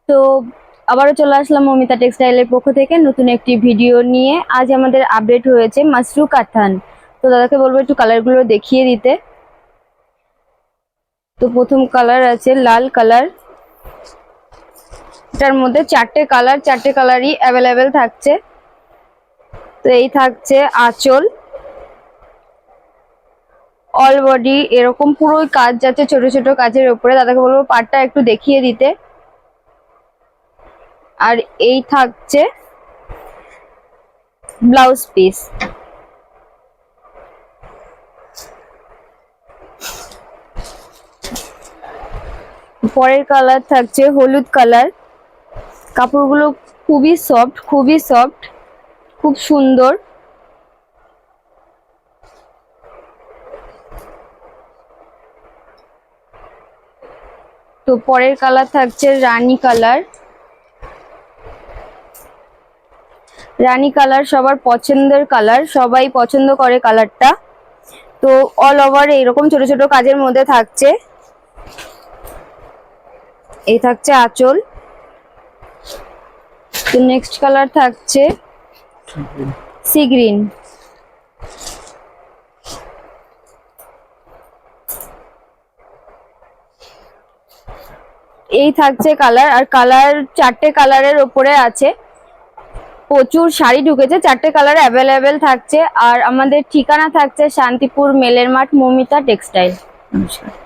তো আবারও চলে আসলাম মমিতা টেক্সটাইলের পক্ষ থেকে নতুন একটি ভিডিও নিয়ে। আজ আমাদের আপডেট হয়েছে মাশরু কাতান। তো দাদাকে বলবো একটু কালারগুলো দেখিয়ে দিতে। তো প্রথম কালার আছে লাল কালার, এটার মধ্যে চারটে কালারই অ্যাভেলেবেল থাকছে। তো এই থাকছে আঁচল, অল বডি এরকম পুরোই কাজ যাচ্ছে ছোট ছোট কাজের উপরে। দাদাকে বলবো পাটটা একটু দেখিয়ে দিতে। আর এই থাকছে ব্লাউজ পিস। পরের কালার থাকছে হলুদ কালার। কাপড়গুলো খুবই সফট খুব সুন্দর। তো পরের কালার থাকছে রানী কালার। রানী কালার সবার পছন্দের কালার, সবাই পছন্দ করে কালারটা। তো অল ওভার এরকম ছোট ছোট কাজের মধ্যে থাকছে। এই থাকছে আঁচল। তো নেক্সট কালার থাকছে সি গ্রিন। এই থাকছে কালার, আর কালার চারটে কালারের ওপরে আছে। প্রচুর শাড়ি ঢুকেছে, চারটে কালার অ্যাভেলেবেল থাকছে। আর আমাদের ঠিকানা থাকছে শান্তিপুর মেলের মাঠ, মমিতা টেক্সটাইল। নমস্কার।